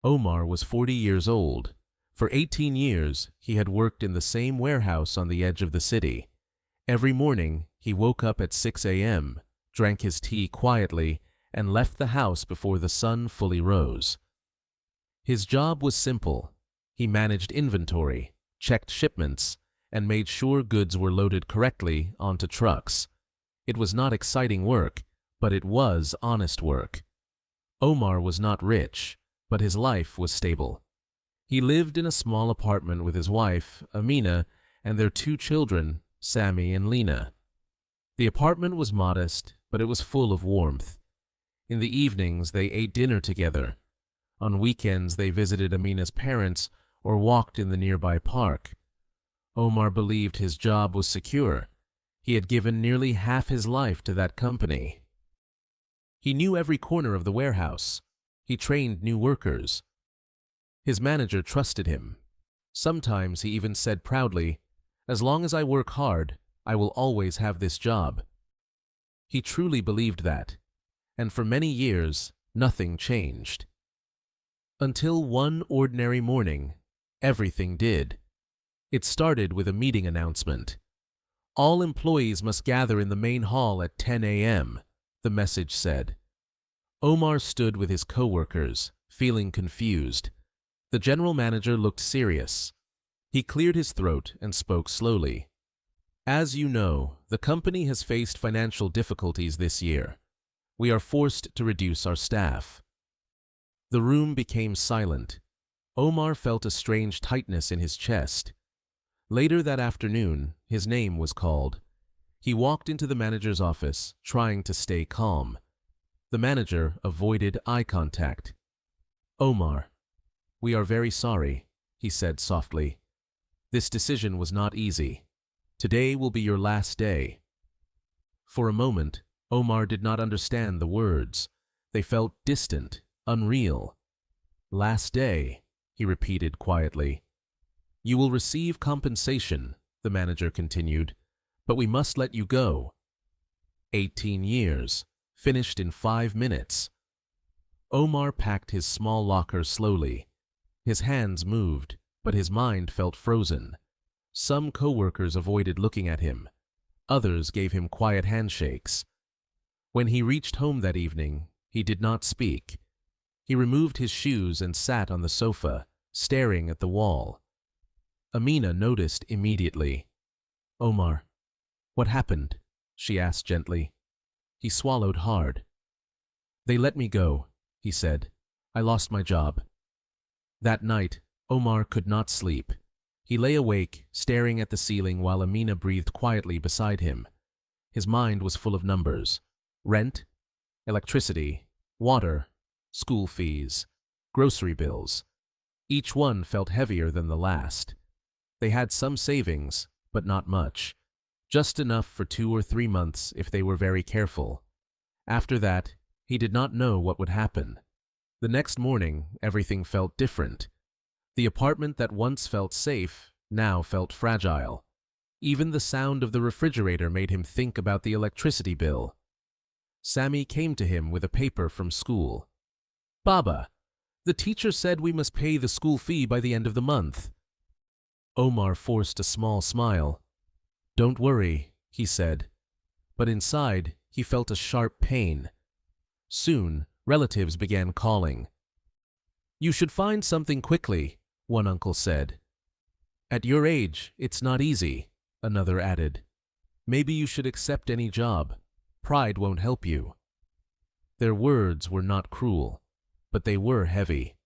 Omar was 40 years old. For 18 years, he had worked in the same warehouse on the edge of the city. Every morning, he woke up at 6 a.m., drank his tea quietly, and left the house before the sun fully rose. His job was simple. He managed inventory, checked shipments, and made sure goods were loaded correctly onto trucks. It was not exciting work, but it was honest work. Omar was not rich, but his life was stable. He lived in a small apartment with his wife, Amina, and their 2 children, Sammy and Lena. The apartment was modest, but it was full of warmth. In the evenings, they ate dinner together. On weekends, they visited Amina's parents or walked in the nearby park. Omar believed his job was secure. He had given nearly half his life to that company. He knew every corner of the warehouse. He trained new workers. His manager trusted him. Sometimes he even said proudly, "As long as I work hard, I will always have this job." He truly believed that, and for many years, nothing changed. Until one ordinary morning, everything did. It started with a meeting announcement. "All employees must gather in the main hall at 10 a.m., the message said. Omar stood with his co-workers, feeling confused. The general manager looked serious. He cleared his throat and spoke slowly. "As you know, the company has faced financial difficulties this year. We are forced to reduce our staff." The room became silent. Omar felt a strange tightness in his chest. Later that afternoon, his name was called. He walked into the manager's office, trying to stay calm. The manager avoided eye contact. "Omar, we are very sorry," he said softly. "This decision was not easy. Today will be your last day." For a moment, Omar did not understand the words. They felt distant, unreal. "Last day," he repeated quietly. "You will receive compensation," the manager continued, "but we must let you go." 18 years, finished in 5 minutes. Omar packed his small locker slowly. His hands moved, but his mind felt frozen. Some co-workers avoided looking at him. Others gave him quiet handshakes. When he reached home that evening, he did not speak. He removed his shoes and sat on the sofa, staring at the wall. Amina noticed immediately. "Omar, what happened?" she asked gently. He swallowed hard. "They let me go," he said. "I lost my job." That night, Omar could not sleep. He lay awake, staring at the ceiling while Amina breathed quietly beside him. His mind was full of numbers. Rent, electricity, water, school fees, grocery bills. Each one felt heavier than the last. They had some savings, but not much. Just enough for 2 or 3 months if they were very careful. After that, he did not know what would happen. The next morning, everything felt different. The apartment that once felt safe now felt fragile. Even the sound of the refrigerator made him think about the electricity bill. Sammy came to him with a paper from school. "Baba, the teacher said we must pay the school fee by the end of the month." Omar forced a small smile. "Don't worry," he said. But inside, he felt a sharp pain. Soon, relatives began calling. "You should find something quickly," one uncle said. "At your age, it's not easy," another added. "Maybe you should accept any job. Pride won't help you." Their words were not cruel, but they were heavy.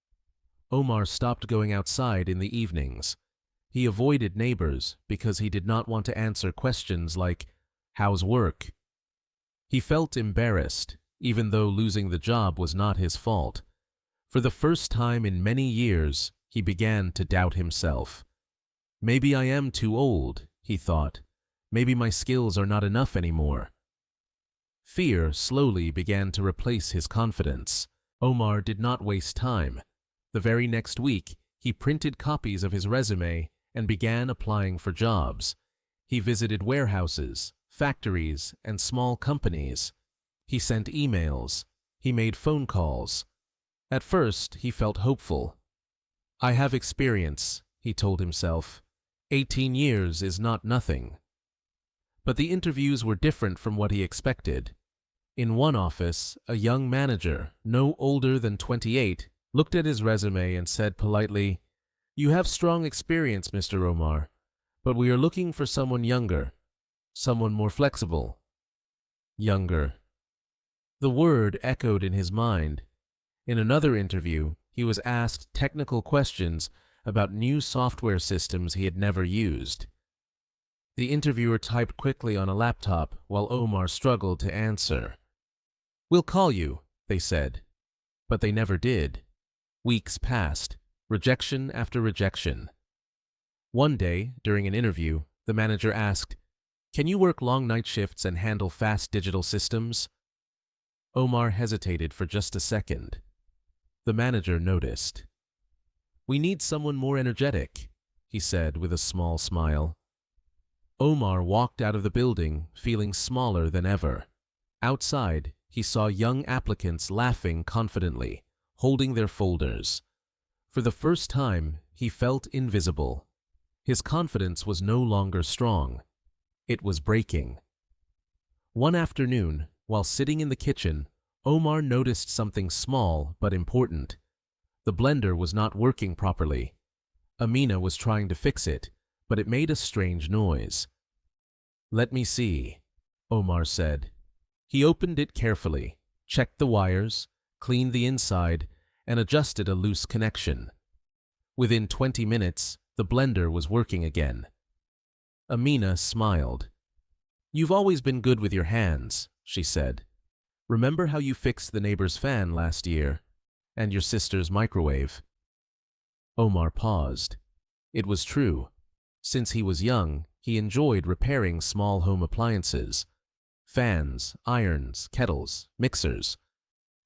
Omar stopped going outside in the evenings. He avoided neighbors because he did not want to answer questions like, "How's work?" He felt embarrassed, even though losing the job was not his fault. For the first time in many years, he began to doubt himself. "Maybe I am too old," he thought. "Maybe my skills are not enough anymore." Fear slowly began to replace his confidence. Omar did not waste time. The very next week, he printed copies of his resume and began applying for jobs. He visited warehouses, factories, and small companies. He sent emails. He made phone calls. At first, he felt hopeful. "I have experience," he told himself. 18 years is not nothing. But the interviews were different from what he expected. In one office, a young manager, no older than 28, looked at his resume and said politely, "You have strong experience, Mr. Omar, but we are looking for someone younger, someone more flexible." Younger. The word echoed in his mind. In another interview, he was asked technical questions about new software systems he had never used. The interviewer typed quickly on a laptop while Omar struggled to answer. "We'll call you," they said. But they never did. Weeks passed, rejection after rejection. One day, during an interview, the manager asked, "Can you work long night shifts and handle fast digital systems?" Omar hesitated for just a second. The manager noticed. "We need someone more energetic," he said with a small smile. Omar walked out of the building, feeling smaller than ever. Outside, he saw young applicants laughing confidently, holding their folders. For the first time, he felt invisible. His confidence was no longer strong. It was breaking. One afternoon, while sitting in the kitchen, Omar noticed something small but important. The blender was not working properly. Amina was trying to fix it, but it made a strange noise. "Let me see," Omar said. He opened it carefully, checked the wires, cleaned the inside, and adjusted a loose connection. Within 20 minutes, the blender was working again. Amina smiled. "You've always been good with your hands," she said. "Remember how you fixed the neighbor's fan last year? And your sister's microwave?" Omar paused. It was true. Since he was young, he enjoyed repairing small home appliances. Fans, irons, kettles, mixers.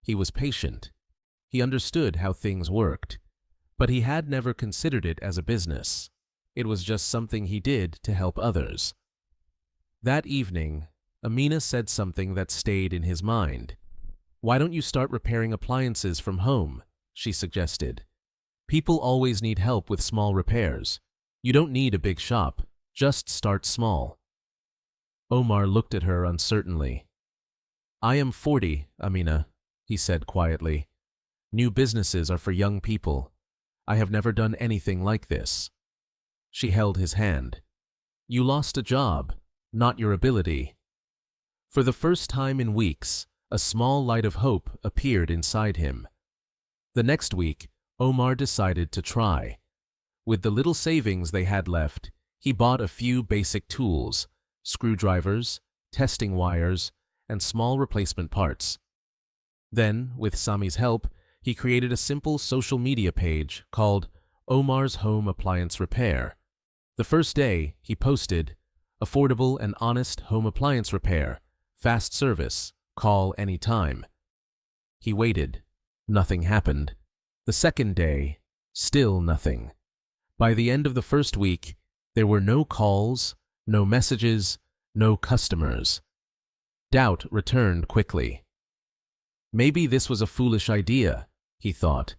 He was patient. He understood how things worked. But he had never considered it as a business. It was just something he did to help others. That evening, Amina said something that stayed in his mind. "Why don't you start repairing appliances from home?" she suggested. "People always need help with small repairs. You don't need a big shop. Just start small." Omar looked at her uncertainly. "I am 40, Amina," he said quietly. "New businesses are for young people. I have never done anything like this." She held his hand. "You lost a job, not your ability." For the first time in weeks, a small light of hope appeared inside him. The next week, Omar decided to try. With the little savings they had left, he bought a few basic tools: screwdrivers, testing wires, and small replacement parts. Then, with Sami's help, he created a simple social media page called Omar's Home Appliance Repair. The first day, he posted, "Affordable and honest home appliance repair, fast service, call anytime." He waited. Nothing happened. The second day, still nothing. By the end of the first week, there were no calls, no messages, no customers. Doubt returned quickly. Maybe this was a foolish idea, he thought.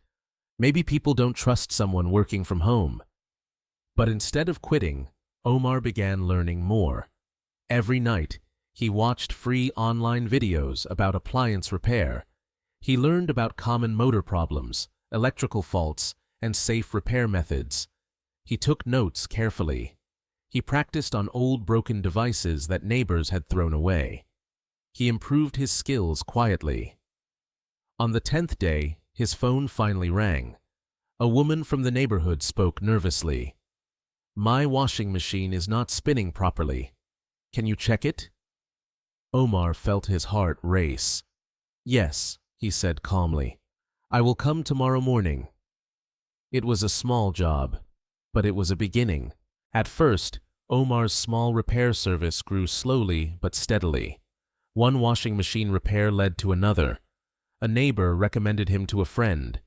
Maybe people don't trust someone working from home. But instead of quitting, Omar began learning more. Every night, he watched free online videos about appliance repair. He learned about common motor problems, electrical faults, and safe repair methods. He took notes carefully. He practiced on old broken devices that neighbors had thrown away. He improved his skills quietly. On the 10th day, his phone finally rang. A woman from the neighborhood spoke nervously. "My washing machine is not spinning properly. Can you check it?" Omar felt his heart race. "Yes," he said calmly. "I will come tomorrow morning." It was a small job, but it was a beginning. At first, Omar's small repair service grew slowly but steadily. One washing machine repair led to another. A neighbor recommended him to a friend.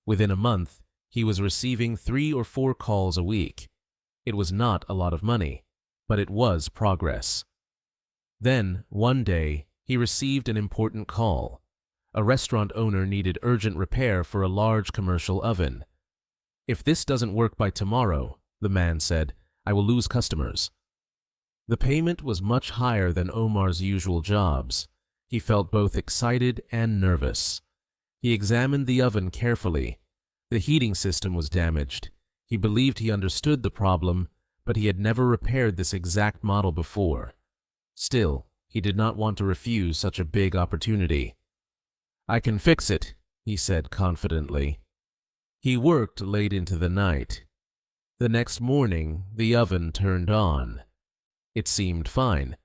Within a month, he was receiving 3 or 4 calls a week. It was not a lot of money, but it was progress. Then, one day, he received an important call. A restaurant owner needed urgent repair for a large commercial oven. "If this doesn't work by tomorrow," the man said, "I will lose customers." The payment was much higher than Omar's usual jobs. He felt both excited and nervous. He examined the oven carefully. The heating system was damaged. He believed he understood the problem, but he had never repaired this exact model before. Still, he did not want to refuse such a big opportunity. "I can fix it," he said confidently. He worked late into the night. The next morning, the oven turned on. It seemed fine,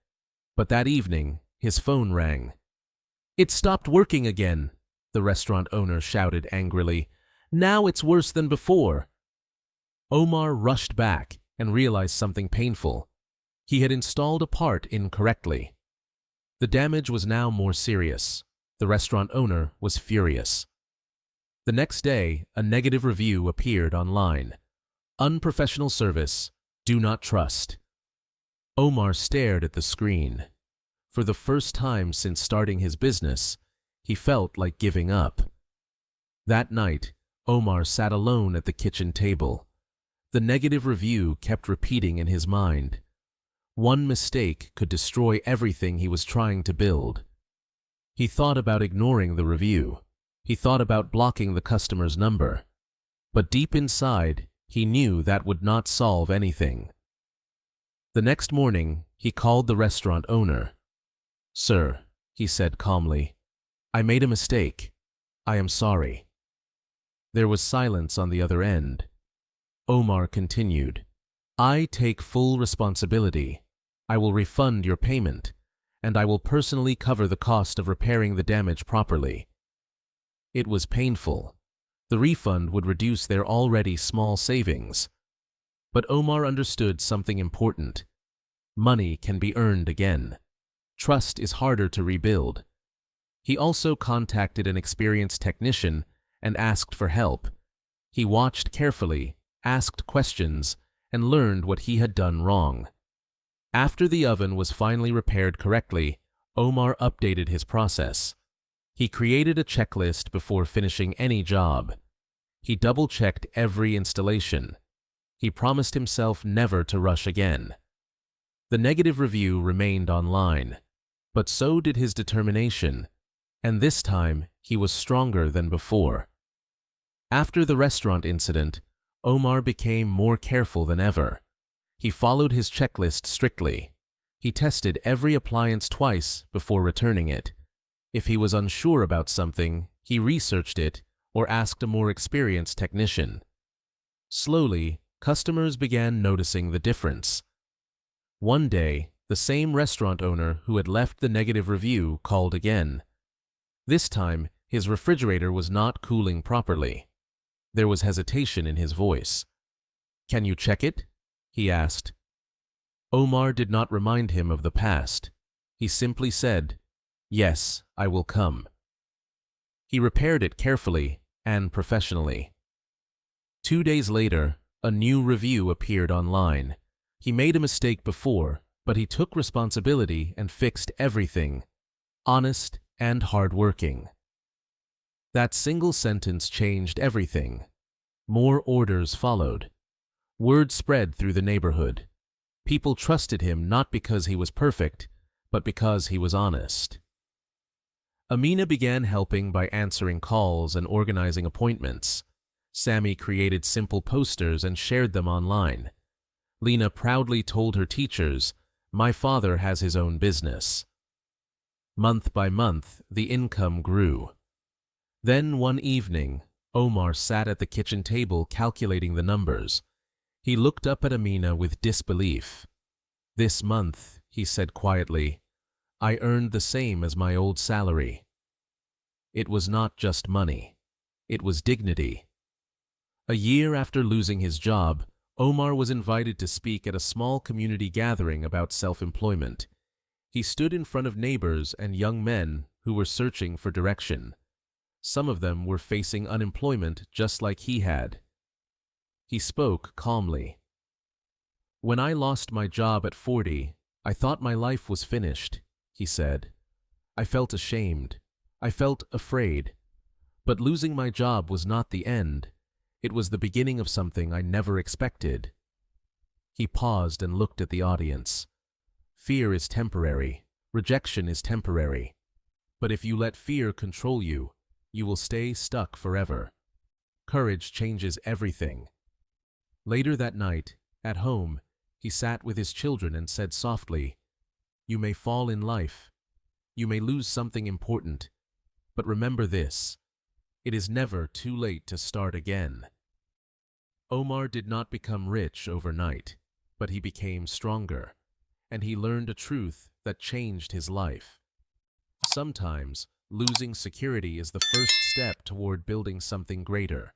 but that evening, his phone rang. "It stopped working again," the restaurant owner shouted angrily. "Now it's worse than before." Omar rushed back and realized something painful. He had installed a part incorrectly. The damage was now more serious. The restaurant owner was furious. The next day, a negative review appeared online. "Unprofessional service. Do not trust." Omar stared at the screen. For the first time since starting his business, he felt like giving up. That night, Omar sat alone at the kitchen table. The negative review kept repeating in his mind. One mistake could destroy everything he was trying to build. He thought about ignoring the review. He thought about blocking the customer's number. But deep inside, he knew that would not solve anything. The next morning, he called the restaurant owner. "Sir," he said calmly, "I made a mistake. I am sorry." There was silence on the other end. Omar continued, "I take full responsibility. I will refund your payment, and I will personally cover the cost of repairing the damage properly." It was painful. The refund would reduce their already small savings. But Omar understood something important. Money can be earned again. Trust is harder to rebuild. He also contacted an experienced technician and asked for help. He watched carefully, asked questions, and learned what he had done wrong. After the oven was finally repaired correctly, Omar updated his process. He created a checklist before finishing any job. He double-checked every installation. He promised himself never to rush again. The negative review remained online, but so did his determination, and this time he was stronger than before. After the restaurant incident, Omar became more careful than ever. He followed his checklist strictly. He tested every appliance twice before returning it. If he was unsure about something, he researched it or asked a more experienced technician. Slowly, customers began noticing the difference. One day, the same restaurant owner who had left the negative review called again. This time, his refrigerator was not cooling properly. There was hesitation in his voice. "Can you check it?" he asked. Omar did not remind him of the past. He simply said, "Yes, I will come." He repaired it carefully and professionally. 2 days later, a new review appeared online. He made a mistake before, but he took responsibility and fixed everything, honest and hardworking. That single sentence changed everything. More orders followed. Word spread through the neighborhood. People trusted him not because he was perfect, but because he was honest. Amina began helping by answering calls and organizing appointments. Sammy created simple posters and shared them online. Lena proudly told her teachers, "My father has his own business." Month by month, the income grew. Then one evening, Omar sat at the kitchen table calculating the numbers. He looked up at Amina with disbelief. "This month," he said quietly, "I earned the same as my old salary." It was not just money. It was dignity. A year after losing his job, Omar was invited to speak at a small community gathering about self-employment. He stood in front of neighbors and young men who were searching for direction. Some of them were facing unemployment just like he had. He spoke calmly. "When I lost my job at 40, I thought my life was finished," he said. "I felt ashamed. I felt afraid. But losing my job was not the end. It was the beginning of something I never expected. He paused and looked at the audience. Fear is temporary. Rejection is temporary. But if you let fear control you, you will stay stuck forever. Courage changes everything. Later that night, at home, he sat with his children and said softly, "You may fall in life. You may lose something important. But remember this: it is never too late to start again." Omar did not become rich overnight, but he became stronger, and he learned a truth that changed his life. Sometimes, losing security is the first step toward building something greater.